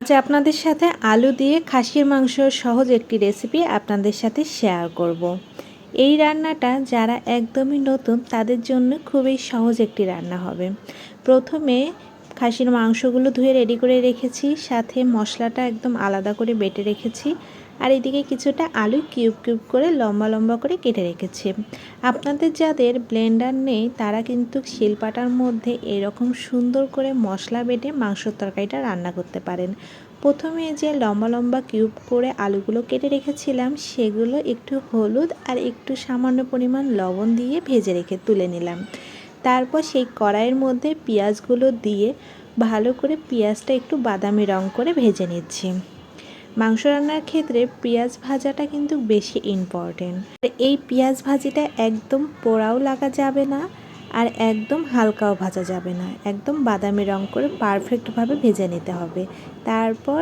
যে আপনাদের সাথে আলু দিয়ে খাসির মাংসর সহজ একটি রেসিপি আপনাদের সাথে শেয়ার করব। এই রান্নাটা যারা একদমই নতুন তাদের জন্য খুবই সহজ একটি রান্না হবে। প্রথমে খাসির মাংসগুলো ধুয়ে রেডি করে রেখেছি, সাথে মশলাটা একদম আলাদা করে বেটে রেখেছি। আর এদিকে কিছুটা আলু কিউব কিউব করে লম্বা লম্বা করে কেটে রেখেছি। আপনাদের যাদের ব্লেন্ডার নেই তারা কিন্তু শিলপাটার মধ্যে এরকম সুন্দর করে মশলা বেটে মাংসর তরকারিটা রান্না করতে পারেন। প্রথমে যে লম্বা লম্বা কিউব করে আলুগুলো কেটে রেখেছিলাম সেগুলো একটু হলুদ আর একটু সামান্য পরিমাণ লবণ দিয়ে ভেজে রেখে তুলে নিলাম। তারপর সেই কড়াইয়ের মধ্যে পেঁয়াজগুলো দিয়ে ভালো করে পেঁয়াজটা একটু বাদামি রং করে ভেজে নিচ্ছি। মাংস রান্নার ক্ষেত্রে পেঁয়াজ ভাজাটা কিন্তু বেশি ইম্পর্টেন্ট। এই পেঁয়াজ ভাজিটা একদম পোড়াও লাগা যাবে না আর একদম হালকাও ভাজা যাবে না, একদম বাদামি রং করে পারফেক্টভাবে ভেজে নিতে হবে। তারপর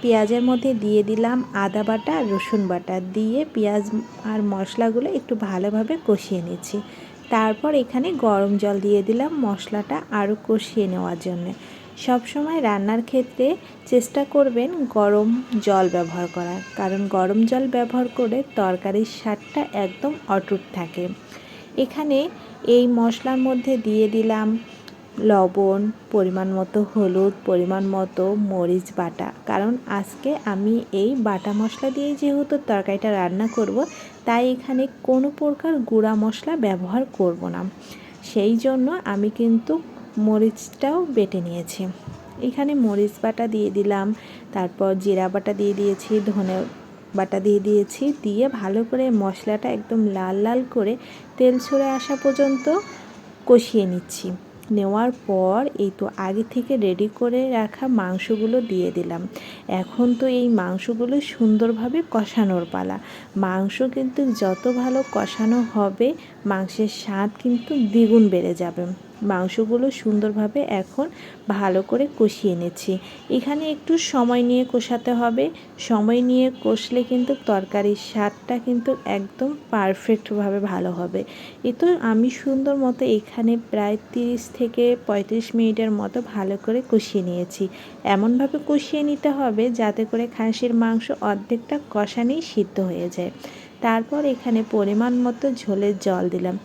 পেঁয়াজের মধ্যে দিয়ে দিলাম আদা বাটা আর রসুন বাটা, দিয়ে পেঁয়াজ আর মশলাগুলো একটু ভালোভাবে কষিয়ে নিচ্ছি। তারপর এখানে গরম জল দিয়ে দিলাম মশলাটা আরও কষিয়ে নেওয়ার জন্য। সবসময় রান্নার ক্ষেত্রে চেষ্টা করবেন গরম জল ব্যবহার করার, কারণ গরম জল ব্যবহার করে তরকারির স্বাদটা একদম অটুট থাকে। এখানে এই মশলার মধ্যে দিয়ে দিলাম লবণ, পরিমাণ মতো হলুদ, পরিমাণ মতো মরিচ বাটা, কারণ আজকে আমি এই বাটা মশলা দিয়ে যেহেতু তরকারিটা রান্না করব তাই এখানে কোনো প্রকার গুঁড়া মশলা ব্যবহার করব না। সেই জন্য আমি কিন্তু মরিচটাও বেটে নিয়েছি। এখানে মরিচ বাটা দিয়ে দিলাম, তারপর জিরা বাটা দিয়ে দিয়েছি, ধনে বাটা দিয়ে দিয়েছি, দিয়ে ভালো করে মশলাটা একদম লাল লাল করে তেল ছড়ে আসা পর্যন্ত কষিয়ে নিচ্ছি। নেওয়ার পর এই তো আগে থেকে রেডি করে রাখা মাংসগুলো দিয়ে দিলাম। এখন তো এই মাংসগুলো সুন্দরভাবে কষানোর পালা। মাংস কিন্তু যত ভালো কষানো হবে মাংসের স্বাদ কিন্তু দ্বিগুণ বেড়ে যাবে। মাংসগুলো সুন্দরভাবে এখন ভালো করে কষিয়ে নিচ্ছি। এখানে একটু সময় নিয়ে কষাতে হবে, সময় নিয়ে কষলে কিন্তু তরকারির স্বাদটা কিন্তু একদম পারফেক্টভাবে ভালো হবে। এই তো আমি সুন্দর মতো এখানে প্রায় 30 থেকে 35 মিনিটের মতো ভালো করে কষিয়ে নিয়েছি। এমনভাবে কষিয়ে নিতে হবে যাতে করে খাসির মাংস অর্ধেকটা কষানেই সিদ্ধ হয়ে যায়। তারপর এখানে পরিমাণ মতো ঝোলের জল দিলাম।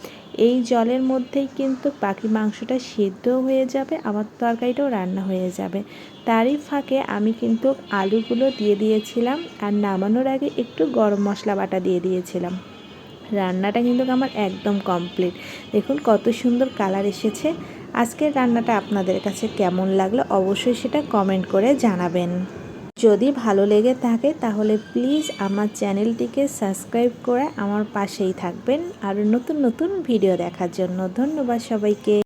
এই জলের মধ্যেই কিন্তু বাকি মাংসটা সিদ্ধ হয়ে যাবে, আমার তরকারিটাও রান্না হয়ে যাবে। তারই ফাঁকে আমি কিন্তু আলুগুলো দিয়ে দিয়েছিলাম আর নামানোর আগে একটু গরম মশলা বাটা দিয়ে দিয়েছিলাম। রান্নাটা কিন্তু আমার একদম কমপ্লিট। দেখুন কত সুন্দর কালার এসেছে। আজকের রান্নাটা আপনাদের কাছে কেমন লাগলো অবশ্যই সেটা কমেন্ট করে জানাবেন। যদি ভালো লেগে থাকে তাহলে প্লিজ আমার চ্যানেলটিকে সাবস্ক্রাইব করে আমার পাশেই থাকবেন আর নতুন নতুন ভিডিও দেখার জন্য। ধন্যবাদ সবাইকে।